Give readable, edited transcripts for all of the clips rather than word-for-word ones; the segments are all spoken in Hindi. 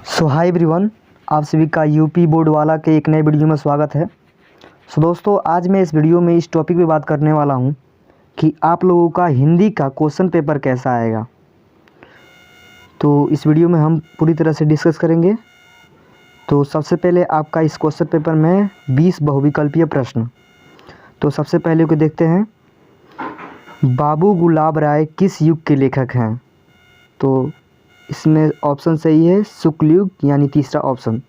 सो हाय एवरीवन, आप सभी का यूपी बोर्ड वाला के एक नए वीडियो में स्वागत है। सो दोस्तों, आज मैं इस वीडियो में इस टॉपिक पे बात करने वाला हूँ कि आप लोगों का हिंदी का क्वेश्चन पेपर कैसा आएगा। तो इस वीडियो में हम पूरी तरह से डिस्कस करेंगे। तो सबसे पहले आपका इस क्वेश्चन पेपर में 20 बहुविकल्पीय प्रश्न। तो सबसे पहले को देखते हैं, बाबू गुलाब राय किस युग के लेखक हैं। तो इसमें ऑप्शन सही है शुक्ल युग, यानी तीसरा ऑप्शन।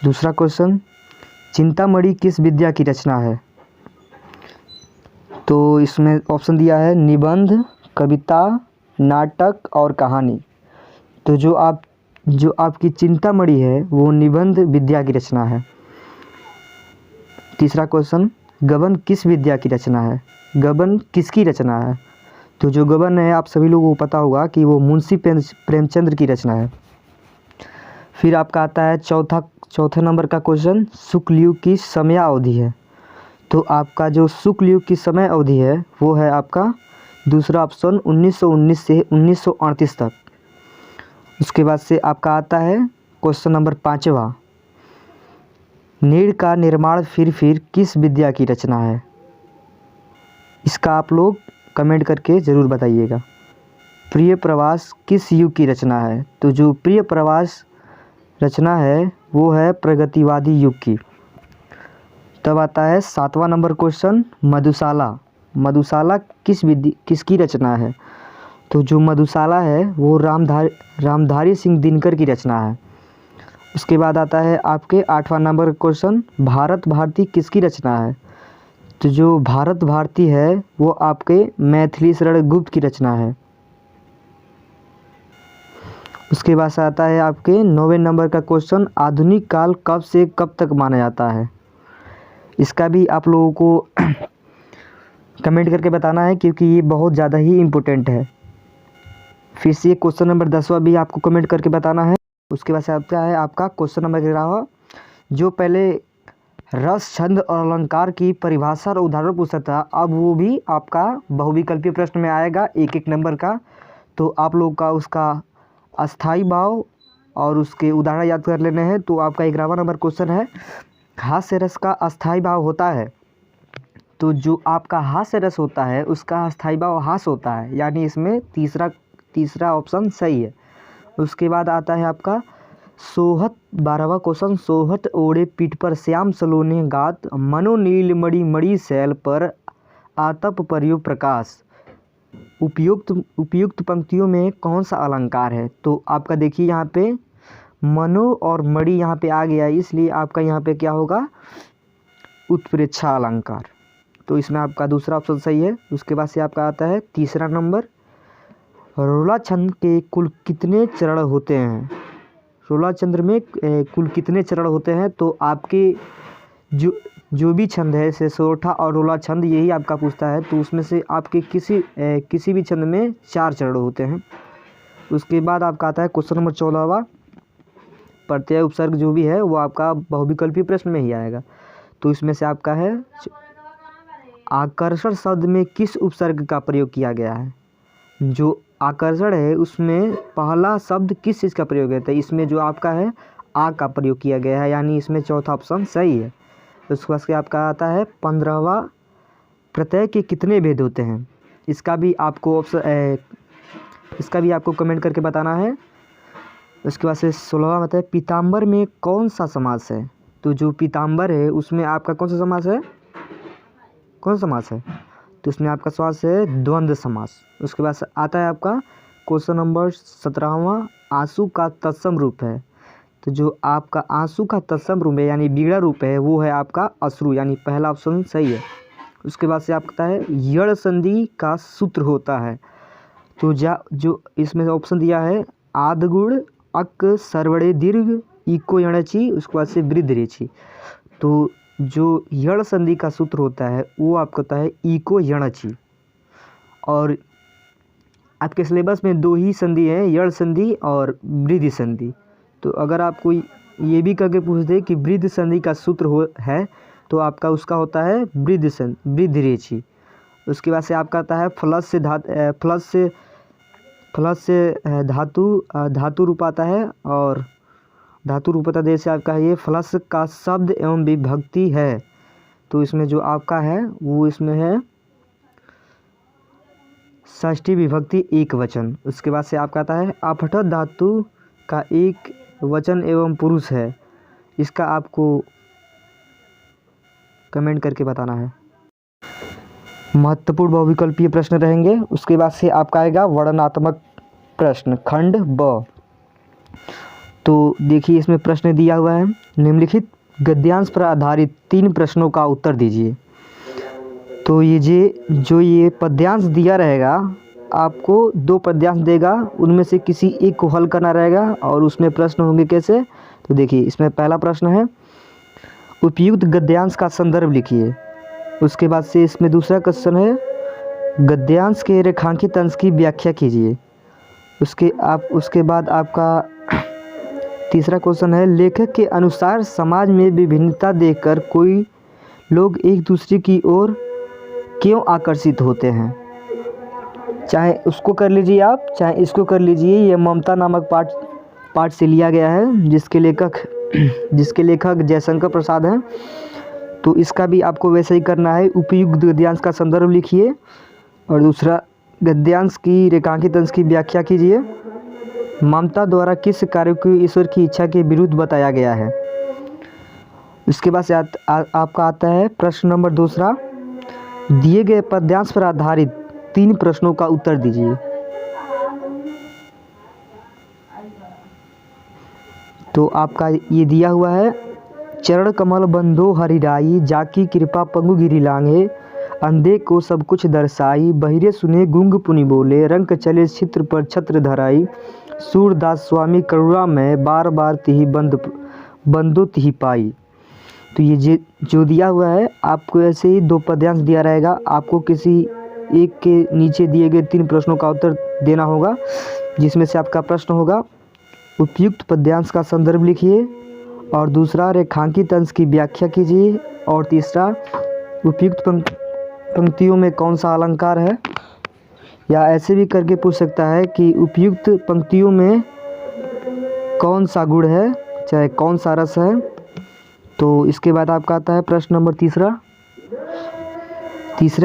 दूसरा क्वेश्चन, चिंतामणि किस विद्या की रचना है। तो इसमें ऑप्शन दिया है निबंध, कविता, नाटक और कहानी। तो जो आपकी चिंतामणि है वो निबंध विद्या की रचना है। तीसरा क्वेश्चन, गबन किस विद्या की रचना है। गबन किसकी रचना है। तो जो गबन है आप सभी लोगों को पता होगा कि वो मुंशी प्रेमचंद्र की रचना है। फिर आपका आता है चौथे नंबर का क्वेश्चन, शुक्ल युग की समय अवधि है। तो आपका जो शुक्ल युग की समय अवधि है वो है आपका दूसरा ऑप्शन 1919 से 1938 तक। उसके बाद से आपका आता है क्वेश्चन नंबर 5वां, नीड़ का निर्माण फिर किस विद्या की रचना है। इसका आप लोग कमेंट करके ज़रूर बताइएगा। प्रिय प्रवास किस युग की रचना है। तो जो प्रिय प्रवास रचना है वो है प्रगतिवादी युग की। तब आता है 7वां नंबर क्वेश्चन, मधुशाला। मधुशाला किसकी रचना है। तो जो मधुशाला है वो रामधारी सिंह दिनकर की रचना है। उसके बाद आता है आपके 8वां नंबर क्वेश्चन, भारत भारती किसकी रचना है। तो जो भारत भारती है वो आपके मैथिली शरण गुप्त की रचना है। उसके बाद से आता है आपके 9वें नंबर का क्वेश्चन, आधुनिक काल कब से कब तक माना जाता है। इसका भी आप लोगों को कमेंट करके बताना है क्योंकि ये बहुत ज़्यादा ही इम्पोर्टेंट है। फिर से क्वेश्चन नंबर 10वां भी आपको कमेंट करके बताना है। उसके बाद से आता है आपका क्वेश्चन नंबर 11वां, जो पहले रस, छंद और अलंकार की परिभाषा और उदाहरण पूछता था, अब वो भी आपका बहुविकल्पीय प्रश्न में आएगा एक एक नंबर का। तो आप लोग का उसका अस्थाई भाव और उसके उदाहरण याद कर लेने हैं। तो आपका 11वां नंबर क्वेश्चन है, हास्य रस का अस्थाई भाव होता है। तो जो आपका हास्य रस होता है उसका अस्थाई भाव हास्य होता है, यानी इसमें तीसरा ऑप्शन सही है। उसके बाद आता है आपका 12वां क्वेश्चन, सोहत ओढ़े पीठ पर श्याम सलोने गात, मनोनील मणि मणि शैल पर आतप प्रयोग प्रकाश। उपयुक्त पंक्तियों में कौन सा अलंकार है। तो आपका देखिए यहाँ पे मनो और मणि यहाँ पे आ गया, इसलिए आपका यहाँ पे क्या होगा, उत्प्रेक्षा अलंकार। तो इसमें आपका दूसरा ऑप्शन सही है। उसके बाद से आपका आता है तीसरा नंबर, रोला छंद के कुल कितने चरण होते हैं। रोला चंद्र में कुल कितने चरण होते हैं। तो आपके जो भी छंद है, जैसे सोरठा और रोला छंद, यही आपका पूछता है। तो उसमें से आपके किसी भी छंद में 4 चरण होते हैं। उसके बाद आपका आता है क्वेश्चन नंबर 14वां, प्रत्यय उपसर्ग जो भी है वो आपका बहुविकल्पीय प्रश्न में ही आएगा। तो इसमें से आपका है, आकर्षण शब्द में किस उपसर्ग का प्रयोग किया गया है। जो आकर्षण है उसमें पहला शब्द किस चीज़ का प्रयोग है। तो इसमें जो आपका है आ का प्रयोग किया गया है, यानी इसमें चौथा ऑप्शन सही है। उसके बाद आपका आता है 15वां, प्रत्यय के कितने भेद होते हैं। इसका भी आपको कमेंट करके बताना है। उसके बाद से 16वां आता है, पीताम्बर में कौन सा समास है। तो जो पीताम्बर है उसमें आपका कौन सा समास है, कौन सा समास है। तो इसमें आपका समास है द्वंद्व समास। उसके बाद आता है आपका क्वेश्चन नंबर 17वां, आंसू का तत्सम रूप है। तो जो आपका आंसू का तत्सम रूप है यानी बिगड़ा रूप है वो है आपका अश्रु, यानी पहला ऑप्शन सही है। उसके बाद से आपका है यड़ संधि का सूत्र होता है। तो जो इसमें ऑप्शन दिया है आदगुण अक सर्वड़े दीर्घ इको यणची, उसके बाद से वृद्ध रेची। तो जो यण संधि का सूत्र होता है वो आपका होता है इको यणची। और आपके सिलेबस में 2 ही संधि है, यण संधि और वृद्धि संधि। तो अगर आपको ये भी करके पूछ दे कि वृद्ध संधि का सूत्र है तो आपका उसका होता है वृद्ध रेची। उसके बाद से आपका आता है फ्लस से धातु रूप आता है, और धातु रूपता देश से आपका है ये फ्लश का शब्द एवं विभक्ति है, तो इसमें जो आपका है वो इसमें है षष्ठी विभक्ति एक वचन। उसके बाद से आपका आता है अपठ धातु का एक वचन एवं पुरुष है, इसका आपको कमेंट करके बताना है। महत्वपूर्ण बहुविकल्पीय प्रश्न रहेंगे। उसके बाद से आपका आएगा वर्णनात्मक प्रश्न खंड ब। तो देखिए इसमें प्रश्न दिया हुआ है, निम्नलिखित गद्यांश पर आधारित 3 प्रश्नों का उत्तर दीजिए। तो ये पद्यांश दिया रहेगा, आपको 2 पद्यांश देगा, उनमें से किसी एक को हल करना रहेगा और उसमें प्रश्न होंगे कैसे। तो देखिए इसमें पहला प्रश्न है उपयुक्त गद्यांश का संदर्भ लिखिए। उसके बाद से इसमें दूसरा क्वेश्चन है गद्यांश के रेखांकित अंश की व्याख्या कीजिए। उसके बाद आपका तीसरा क्वेश्चन है लेखक के अनुसार समाज में विभिन्नता देखकर कोई लोग एक दूसरे की ओर क्यों आकर्षित होते हैं। चाहे उसको कर लीजिए आप, चाहे इसको कर लीजिए। ये ममता नामक पाठ से लिया गया है, जिसके लेखक जयशंकर प्रसाद हैं। तो इसका भी आपको वैसे ही करना है, उपयुक्त गद्यांश का संदर्भ लिखिए और दूसरा गद्यांश की रेखांकित अंश की व्याख्या कीजिए। ममता द्वारा किस कार्य को ईश्वर की इच्छा के विरुद्ध बताया गया है। इसके बाद से आपका आता है प्रश्न नंबर दूसरा, दिए गए पद्यांश पर आधारित 3 प्रश्नों का उत्तर दीजिए। तो आपका ये दिया हुआ है चरण कमल बंधो हरिराई, जाकी कृपा पंगु गिरी लांघे, अंधे को सब कुछ दर्शाई, बहिरे सुने गुंग पुनि बोले, रंग चले चित्र पर छत्र धराई, सूरदास स्वामी करुणा में बार बार तिहि बंदो तिहि पाई। तो ये जो दिया हुआ है आपको ऐसे ही 2 पद्यांश दिया रहेगा, आपको किसी एक के नीचे दिए गए 3 प्रश्नों का उत्तर देना होगा, जिसमें से आपका प्रश्न होगा उपयुक्त पद्यांश का संदर्भ लिखिए और दूसरा रेखांकित अंश की व्याख्या कीजिए और तीसरा उपयुक्त पंक्तियों में कौन सा अलंकार है। या ऐसे भी करके पूछ सकता है कि उपयुक्त पंक्तियों में कौन सा गुण है, चाहे कौन सा रस है। तो इसके बाद आपका आता है प्रश्न नंबर तीसरा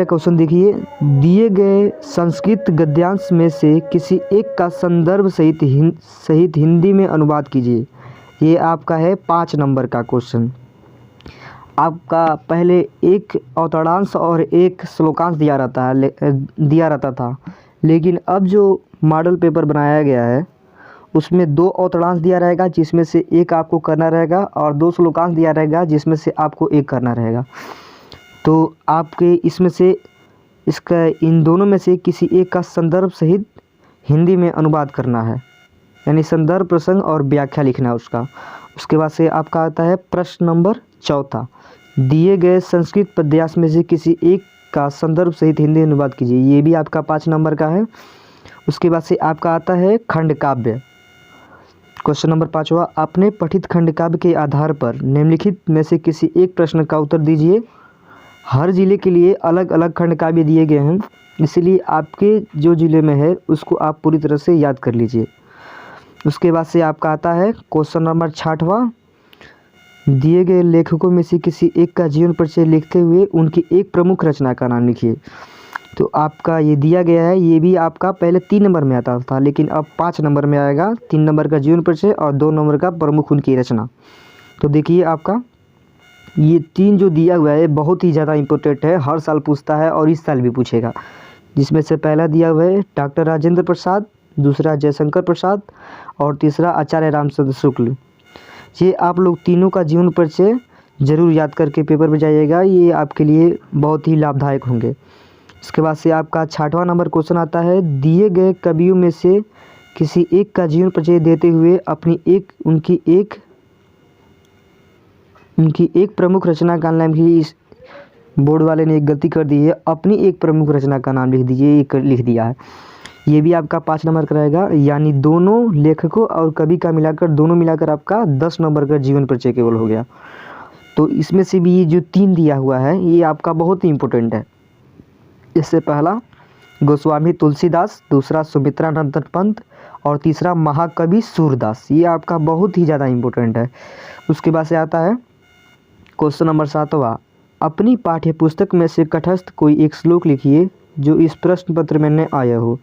क्वेश्चन देखिए, दिए गए संस्कृत गद्यांश में से किसी एक का संदर्भ सहित हिंदी में अनुवाद कीजिए। ये आपका है 5 नंबर का क्वेश्चन। आपका पहले एक अवतरणांश और एक श्लोकांश दिया रहता था, लेकिन अब जो मॉडल पेपर बनाया गया है उसमें 2 अवतरणांश दिया रहेगा, जिसमें से एक आपको करना रहेगा और 2 श्लोकांश दिया रहेगा, जिसमें से आपको एक करना रहेगा। तो आपके इन दोनों में से किसी एक का संदर्भ सहित हिंदी में अनुवाद करना है, यानी संदर्भ प्रसंग और व्याख्या लिखना है उसका। उसके बाद से आपका आता है प्रश्न नंबर 4, दिए गए संस्कृत पद्यांश में से किसी एक का संदर्भ सहित हिंदी अनुवाद कीजिए। ये भी आपका 5 नंबर का है। उसके बाद से आपका आता है खंड काव्य। क्वेश्चन नंबर 5वां, अपने पठित खंड काव्य के आधार पर निम्नलिखित में से किसी एक प्रश्न का उत्तर दीजिए। हर जिले के लिए अलग अलग खंड काव्य दिए गए हैं, इसलिए आपके जो जिले में है उसको आप पूरी तरह से याद कर लीजिए। उसके बाद से आपका आता है क्वेश्चन नंबर 6वां, दिए गए लेखकों में से किसी एक का जीवन परिचय लिखते हुए उनकी एक प्रमुख रचना का नाम लिखिए। तो आपका ये दिया गया है, ये भी आपका पहले 3 नंबर में आता था, लेकिन अब 5 नंबर में आएगा। 3 नंबर का जीवन परिचय और 2 नंबर का प्रमुख उनकी रचना। तो देखिए आपका ये 3 जो दिया हुआ है बहुत ही ज़्यादा इम्पोर्टेंट है, हर साल पूछता है और इस साल भी पूछेगा। जिसमें से पहला दिया हुआ है डॉक्टर राजेंद्र प्रसाद, दूसरा जयशंकर प्रसाद और तीसरा आचार्य रामचंद्र शुक्ल। ये आप लोग तीनों का जीवन परिचय ज़रूर याद करके पेपर में जाइएगा, ये आपके लिए बहुत ही लाभदायक होंगे। इसके बाद से आपका 6वां नंबर क्वेश्चन आता है, दिए गए कवियों में से किसी एक का जीवन परिचय देते हुए उनकी एक प्रमुख रचना का नाम लिखिए। इस बोर्ड वाले ने एक गलती कर दी है, अपनी एक प्रमुख रचना का नाम लिख दीजिए, ये लिख दिया है। ये भी आपका 5 नंबर का रहेगा, यानी दोनों लेखकों और कवि का मिलाकर दोनों मिलाकर आपका 10 नंबर का जीवन परिचय केवल हो गया। तो इसमें से भी ये जो 3 दिया हुआ है ये आपका बहुत ही इम्पोर्टेंट है। इससे पहला गोस्वामी तुलसीदास, दूसरा सुमित्रा नंदन पंत और तीसरा महाकवि सूरदास। ये आपका बहुत ही ज़्यादा इम्पोर्टेंट है। उसके बाद से आता है क्वेश्चन नंबर 7वां, अपनी पाठ्य पुस्तक में से तटस्थ कोई एक श्लोक लिखिए जो इस प्रश्न पत्र में न आया हो।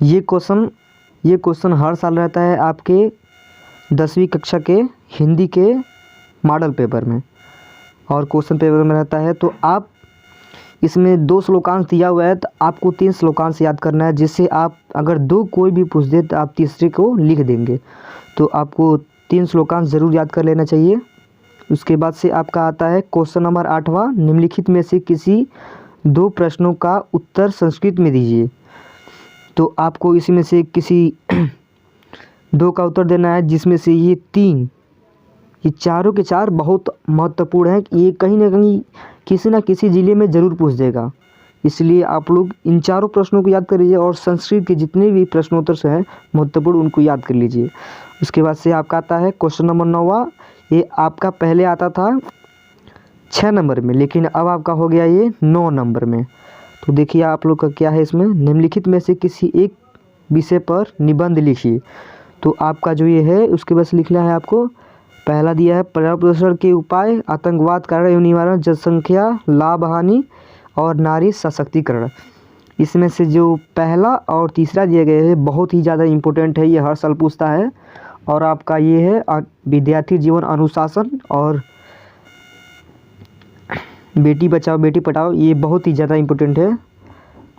ये क्वेश्चन हर साल रहता है आपके 10वीं कक्षा के हिंदी के मॉडल पेपर में और क्वेश्चन पेपर में रहता है। तो आप इसमें 2 श्लोकांश दिया हुआ है, तो आपको 3 श्लोकांश याद करना है, जिससे आप अगर 2 कोई भी पूछ दे तो आप तीसरे को लिख देंगे। तो आपको 3 श्लोकांश ज़रूर याद कर लेना चाहिए। उसके बाद से आपका आता है क्वेश्चन नंबर 8वां, निम्नलिखित में से किसी 2 प्रश्नों का उत्तर संस्कृत में दीजिए। तो आपको इसी में से किसी 2 का उत्तर देना है, जिसमें से ये चारों के चार बहुत महत्वपूर्ण हैं। ये कहीं ना कहीं किसी न किसी ज़िले में ज़रूर पूछ देगा, इसलिए आप लोग इन चारों प्रश्नों को याद कर लीजिए और संस्कृत के जितने भी प्रश्नोत्तर से हैं महत्वपूर्ण उनको याद कर लीजिए। उसके बाद से आपका आता है क्वेश्चन नंबर 9वां। ये आपका पहले आता था 6 नंबर में, लेकिन अब आपका हो गया ये 9 नंबर में। तो देखिए आप लोग का क्या है इसमें, निम्नलिखित में से किसी एक विषय पर निबंध लिखिए। तो आपका जो ये है उसके बस लिखना है आपको। पहला दिया है पर्यावरण प्रदूषण के उपाय, आतंकवाद कारण एवं निवारण, जनसंख्या, लाभ हानि और नारी सशक्तिकरण। इसमें से जो पहला और तीसरा दिए गए हैं बहुत ही ज़्यादा इम्पोर्टेंट है, ये हर साल पूछता है। और आपका ये है विद्यार्थी जीवन अनुशासन और बेटी बचाओ बेटी पढ़ाओ, ये बहुत ही ज़्यादा इम्पोर्टेंट है।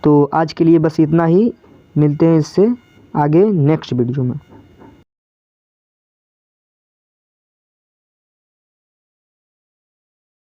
तो आज के लिए बस इतना ही, मिलते हैं इससे आगे नेक्स्ट वीडियो में।